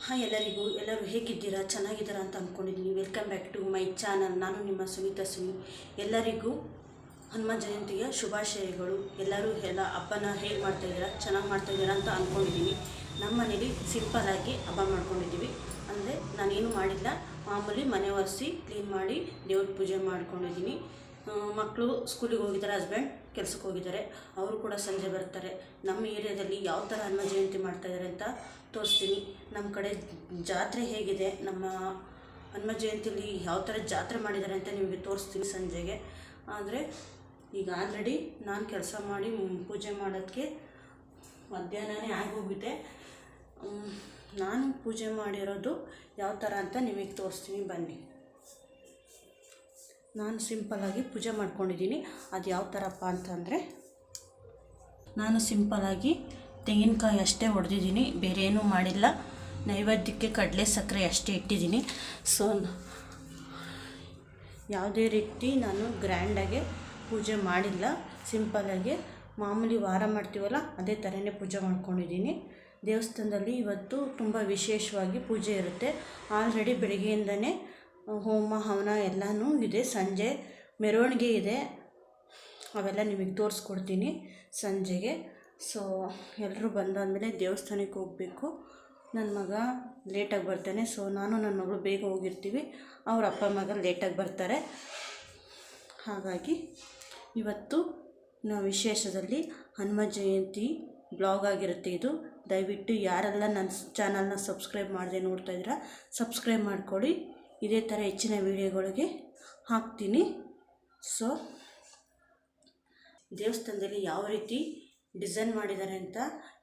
Hi ಎಲ್ಲರೂ ಹೇಗಿದ್ದೀರಾ? ಚೆನ್ನಾಗಿದ್ದೀರಾ ಅಂತ ಅಂದ್ಕೊಂಡಿದ್ದೀನಿ. Welcome back to my channel. ನಾನು ನಿಮ್ಮ ಸುನೀತಾ ಸುನಿ. ಎಲ್ಲರಿಗೂ ಹನುಮ ಜಯಂತಿಯ ಶುಭಾಶಯಗಳು. ಎಲ್ಲರೂ ಹಬ್ಬನ ಹೇಗೆ ಮಾಡ್ತಾಯಿದ್ದೀರಾ? ಚೆನ್ನಾಗಿ ಮಾಡ್ತಾಯಿದ್ದೀರಾ ಅಂತ ಅಂದ್ಕೊಂಡಿದ್ದೀನಿ. ನಮ್ಮ ಮನೇಲಿ ಸಿಂಪಲ್ಲಾಗಿ ಹಬ್ಬ ಮಾಡ್ಕೊಂಡಿದ್ದೀವಿ. ಅಂದರೆ ನಾನೇನು ಮಾಡಿಲ್ಲ, ಮಾಮೂಲಿ ಮನೆ ಒರೆಸಿ ಕ್ಲೀನ್ ಮಾಡಿ ದೇವ್ರ ಪೂಜೆ ಮಾಡ್ಕೊಂಡಿದ್ದೀನಿ. ಮಕ್ಕಳು ಸ್ಕೂಲಿಗೆ ಹೋಗಿದ್ದಾರೆ, ಹಸ್ಬೆಂಡ್ ಕೆಲಸಕ್ಕೆ ಹೋಗಿದ್ದಾರೆ. ಅವರು ಕೂಡ ಸಂಜೆ ಬರ್ತಾರೆ. ನಮ್ಮ ಏರಿಯಾದಲ್ಲಿ ಯಾವ ಥರ ಹನುಮ ಜಯಂತಿ ಮಾಡ್ತಾಯಿದ್ದಾರೆ ಅಂತ ತೋರಿಸ್ತೀನಿ. ನಮ್ಮ ಕಡೆ ಜಾತ್ರೆ ಹೇಗಿದೆ, ನಮ್ಮ ಹನುಮ ಜಯಂತಿಯಲ್ಲಿ ಯಾವ ಥರ ಜಾತ್ರೆ ಮಾಡಿದ್ದಾರೆ ಅಂತ ನಿಮಗೆ ತೋರಿಸ್ತೀನಿ ಸಂಜೆಗೆ. ಆದರೆ ಈಗ ಆಲ್ರೆಡಿ ನಾನು ಕೆಲಸ ಮಾಡಿ ಪೂಜೆ ಮಾಡೋದಕ್ಕೆ ಮಧ್ಯಾಹ್ನನೇ ಆಗೋಗಿದೆ. ನಾನು ಪೂಜೆ ಮಾಡಿರೋದು ಯಾವ ಥರ ಅಂತ ನಿಮಗೆ ತೋರಿಸ್ತೀನಿ ಬನ್ನಿ. ನಾನು ಸಿಂಪಲ್ಲಾಗಿ ಪೂಜೆ ಮಾಡ್ಕೊಂಡಿದ್ದೀನಿ. ಅದು ಯಾವ ಥರಪ್ಪ ಅಂತಂದರೆ, ನಾನು ಸಿಂಪಲ್ಲಾಗಿ ತೆಂಗಿನಕಾಯಿ ಅಷ್ಟೇ ಹೊಡೆದಿದ್ದೀನಿ, ಬೇರೆ ಏನೂ ಮಾಡಿಲ್ಲ. ನೈವೇದ್ಯಕ್ಕೆ ಕಡಲೆ ಸಕ್ಕರೆ ಅಷ್ಟೇ ಇಟ್ಟಿದ್ದೀನಿ. ಸೊ ಯಾವುದೇ ರೀತಿ ನಾನು ಗ್ರ್ಯಾಂಡಾಗೆ ಪೂಜೆ ಮಾಡಿಲ್ಲ. ಸಿಂಪಲ್ಲಾಗಿ ಮಾಮೂಲಿ ವಾರ ಮಾಡ್ತೀವಲ್ಲ ಅದೇ ಥರನೇ ಪೂಜೆ ಮಾಡ್ಕೊಂಡಿದ್ದೀನಿ. ದೇವಸ್ಥಾನದಲ್ಲಿ ಇವತ್ತು ತುಂಬ ವಿಶೇಷವಾಗಿ ಪೂಜೆ ಇರುತ್ತೆ. ಆಲ್ರೆಡಿ ಬೆಳಗ್ಗೆಯಿಂದನೇ ಹೋಮ ಹವನ ಎಲ್ಲನೂ ಇದೆ. ಸಂಜೆ ಮೆರವಣಿಗೆ ಇದೆ, ಅವೆಲ್ಲ ನಿಮಗೆ ತೋರಿಸ್ಕೊಡ್ತೀನಿ ಸಂಜೆಗೆ. ಸೊ ಎಲ್ಲರೂ ಬಂದಾದಮೇಲೆ ದೇವಸ್ಥಾನಕ್ಕೆ ಹೋಗಬೇಕು. ನನ್ನ ಮಗ ಲೇಟಾಗಿ ಬರ್ತಾನೆ. ಸೊ ನಾನು ನನ್ನ ಮಗಳು ಬೇಗ ಹೋಗಿರ್ತೀವಿ, ಅವ್ರ ಅಪ್ಪ ಮಗ ಲೇಟಾಗಿ ಬರ್ತಾರೆ. ಹಾಗಾಗಿ ಇವತ್ತು ನಾವು ವಿಶೇಷದಲ್ಲಿ ಹನುಮ ಜಯಂತಿ ಬ್ಲಾಗ್ ಆಗಿರುತ್ತೆ ಇದು. ದಯವಿಟ್ಟು ಯಾರೆಲ್ಲ ನನ್ನ ಚಾನಲ್ನ ಸಬ್ಸ್ಕ್ರೈಬ್ ಮಾಡದೆ ನೋಡ್ತಾ ಇದ್ದೀರಾ, ಸಬ್ಸ್ಕ್ರೈಬ್ ಮಾಡ್ಕೊಳ್ಳಿ. ಇದೇ ಥರ ಹೆಚ್ಚಿನ ವೀಡಿಯೋಗಳಿಗೆ ಹಾಕ್ತೀನಿ. ಸೊ ದೇವಸ್ಥಾನದಲ್ಲಿ ಯಾವ ರೀತಿ ಡಿಸೈನ್ ಮಾಡಿದ್ದಾರೆ ಅಂತ,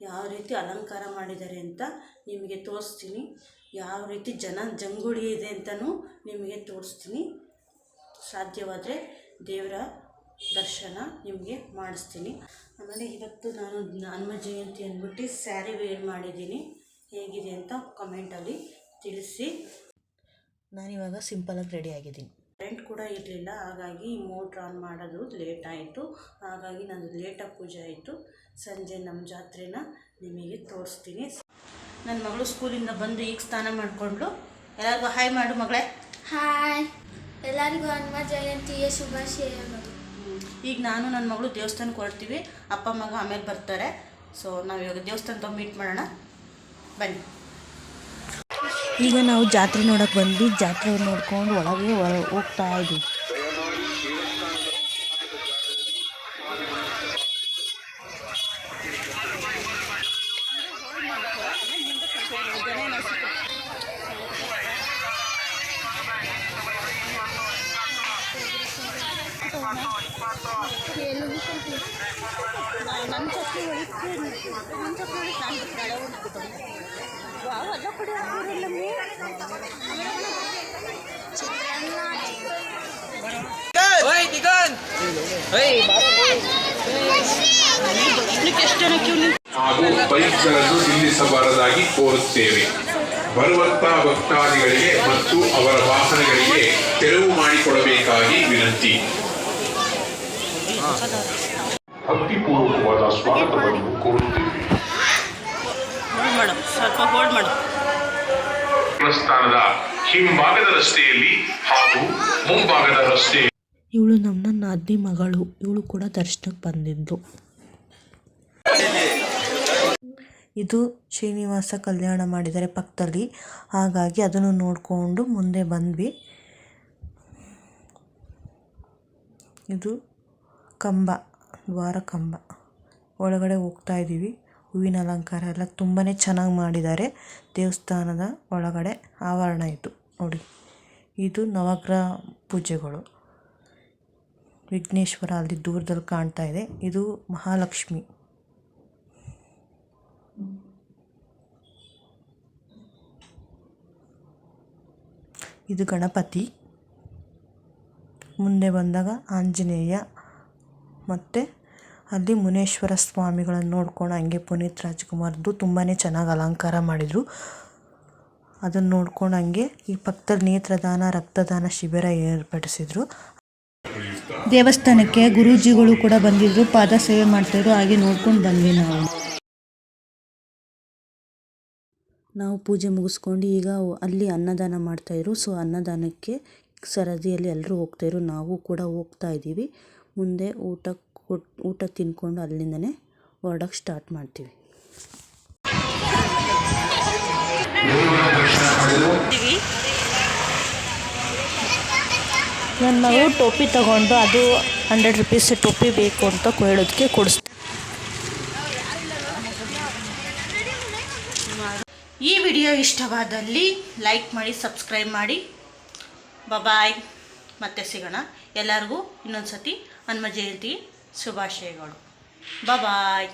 ಯಾವ ರೀತಿ ಅಲಂಕಾರ ಮಾಡಿದ್ದಾರೆ ಅಂತ ನಿಮಗೆ ತೋರಿಸ್ತೀನಿ. ಯಾವ ರೀತಿ ಜಂಗುಳಿ ಇದೆ ಅಂತಲೂ ನಿಮಗೆ ತೋರಿಸ್ತೀನಿ. ಸಾಧ್ಯವಾದರೆ ದೇವರ ದರ್ಶನ ನಿಮಗೆ ಮಾಡಿಸ್ತೀನಿ. ಆಮೇಲೆ ಇವತ್ತು ನಾನು ಹನುಮ ಜಯಂತಿ ಅಂದ್ಬಿಟ್ಟು ಸ್ಯಾರಿ ವೇರ್ ಮಾಡಿದ್ದೀನಿ. ಹೇಗಿದೆ ಅಂತ ಕಮೆಂಟಲ್ಲಿ ತಿಳಿಸಿ. ನಾನಿವಾಗ ಸಿಂಪಲಾಗಿ ರೆಡಿ ಆಗಿದ್ದೀನಿ. ಕರೆಂಟ್ ಕೂಡ ಇರಲಿಲ್ಲ, ಹಾಗಾಗಿ ಮೋಟ್ರ್ ಆನ್ ಮಾಡೋದು ಲೇಟ್ ಆಯಿತು. ಹಾಗಾಗಿ ನಾನು ಲೇಟಾಗಿ ಪೂಜೆ ಆಯಿತು. ಸಂಜೆ ನಮ್ಮ ಜಾತ್ರೆನ ನಿಮಗೆ ತೋರಿಸ್ತೀನಿ. ನನ್ನ ಮಗಳು ಸ್ಕೂಲಿಂದ ಬಂದು ಈಗ ಸ್ನಾನ ಮಾಡಿಕೊಂಡು ಎಲ್ಲರಿಗೂ ಹಾಯ್ ಮಾಡು ಮಗಳೇ. ಹಾಯ್, ಎಲ್ಲರಿಗೂ ಹನುಮ ಜಯಂತಿಯ ಶುಭಾಶಯಗಳು. ಈಗ ನಾನು ನನ್ನ ಮಗಳು ದೇವಸ್ಥಾನಕ್ಕೆ ಹೊರಡ್ತೀವಿ. ಅಪ್ಪ ಮಗ ಆಮೇಲೆ ಬರ್ತಾರೆ. ಸೊ ನಾವು ಇವಾಗ ದೇವಸ್ಥಾನದ ಮೀಟ್ ಮಾಡೋಣ ಬನ್ನಿ. ಈಗ ನಾವು ಜಾತ್ರೆ ನೋಡೋಕೆ ಬಂದ್ವಿ. ಜಾತ್ರೆ ನೋಡ್ಕೊಂಡು ಒಳಗೆ ಹೋಗ್ತಾ ಇದ್ವಿ. ಹಾಗೂ ಬೈಕ್ಗಳನ್ನು ನಿಲ್ಲಿಸಬಾರದಾಗಿ ಕೋರುತ್ತೇವೆ. ಬರುವಂತಹ ಭಕ್ತಾದಿಗಳಿಗೆ ಮತ್ತು ಅವರ ವಾಹನಗಳಿಗೆ ತೆರವು ಮಾಡಿಕೊಡಬೇಕಾಗಿ ವಿನಂತಿ. ಭಕ್ತಿಪೂರ್ವಕವಾದ ಸ್ವಾಗತವನ್ನು ಕೋರುತ್ತೇವೆ. ದೇವಸ್ಥಾನದ ಹಿಂಭಾಗದ ರಸ್ತೆಯಲ್ಲಿ ಹಾಗೂ ಮುಂಭಾಗದ ರಸ್ತೆ. ಇವಳು ನಮ್ಮ ನಾದಿನಿ ಮಗಳು. ಇವಳು ಕೂಡ ದರ್ಶನಕ್ಕೆ ಬಂದಿದ್ದು. ಇದು ಶ್ರೀನಿವಾಸ ಕಲ್ಯಾಣ ಮಾಡಿದ್ದಾರೆ ಪಕ್ಕದಲ್ಲಿ, ಹಾಗಾಗಿ ಅದನ್ನು ನೋಡಿಕೊಂಡು ಮುಂದೆ ಬಂದ್ವಿ. ಇದು ಕಂಬ, ದ್ವಾರ ಕಂಬ. ಒಳಗಡೆ ಹೋಗ್ತಾ ಇದ್ದೀವಿ. ಹೂವಿನ ಅಲಂಕಾರ ಎಲ್ಲ ತುಂಬಾ ಚೆನ್ನಾಗಿ ಮಾಡಿದ್ದಾರೆ. ದೇವಸ್ಥಾನದ ಒಳಗಡೆ ಆವರಣ ಇದು ನೋಡಿ. ಇದು ನವಗ್ರಹ ಪೂಜೆಗಳು. ವಿಘ್ನೇಶ್ವರ ಅಲ್ಲಿ ದೂರದಲ್ಲಿ ಕಾಣ್ತಾ ಇದೆ. ಇದು ಮಹಾಲಕ್ಷ್ಮಿ. ಇದು ಗಣಪತಿ. ಮುಂದೆ ಬಂದಾಗ ಆಂಜನೇಯ, ಮತ್ತು ಅಲ್ಲಿ ಮುನೇಶ್ವರ ಸ್ವಾಮಿಗಳನ್ನು ನೋಡ್ಕೊಂಡು ಹಂಗೆ ಪುನೀತ್ ರಾಜ್ಕುಮಾರ್ದು ತುಂಬಾ ಚೆನ್ನಾಗಿ ಅಲಂಕಾರ ಮಾಡಿದರು. ಅದನ್ನು ನೋಡ್ಕೊಂಡು ಹಂಗೆ ಈ ಪಕ್ಕದಲ್ಲಿ ನೇತ್ರದಾನ ರಕ್ತದಾನ ಶಿಬಿರ ಏರ್ಪಡಿಸಿದರು. ದೇವಸ್ಥಾನಕ್ಕೆ ಗುರೂಜಿಗಳು ಕೂಡ ಬಂದಿದ್ದರು, ಪಾದ ಸೇವೆ ಮಾಡ್ತಾಯಿದ್ರು. ಹಾಗೆ ನೋಡ್ಕೊಂಡು ಬಂದ್ವಿ ನಾವು. ನಾವು ಪೂಜೆ ಮುಗಿಸ್ಕೊಂಡು ಈಗ ಅಲ್ಲಿ ಅನ್ನದಾನ ಮಾಡ್ತಾಯಿದ್ರು. ಸೊ ಅನ್ನದಾನಕ್ಕೆ ಸರದಿಯಲ್ಲಿ ಎಲ್ಲರೂ ಹೋಗ್ತಾಯಿದ್ರು, ನಾವು ಕೂಡ ಹೋಗ್ತಾ ಇದ್ದೀವಿ. ಮುಂದೆ ಊಟ ತಿನ್ಕೊಂಡು ಅಲ್ಲಿಂದನೇ ಹೊರಡೋಕ್ಕೆ ಸ್ಟಾರ್ಟ್ ಮಾಡ್ತೀವಿ. ನನ್ನ ಮಗು ಟೋಪಿ ತಗೊಂಡು ಅದು 100 ರೂಪೀಸ್ ಟೋಪಿ ಬೇಕು ಅಂತ ಹೇಳೋದಕ್ಕೆ ಕೊಡಿಸ್ತೀನಿ. ಈ ವಿಡಿಯೋ ಇಷ್ಟವಾದಲ್ಲಿ ಲೈಕ್ ಮಾಡಿ, ಸಬ್ಸ್ಕ್ರೈಬ್ ಮಾಡಿ. ಬಾಯ್, ಮತ್ತೆ ಸಿಗೋಣ. ಎಲ್ಲರಿಗೂ ಇನ್ನೊಂದು ಸತಿ ಹನುಮ ಜಯಂತಿ ಶುಭಾಶಯಗಳು. ಬಾಯ್.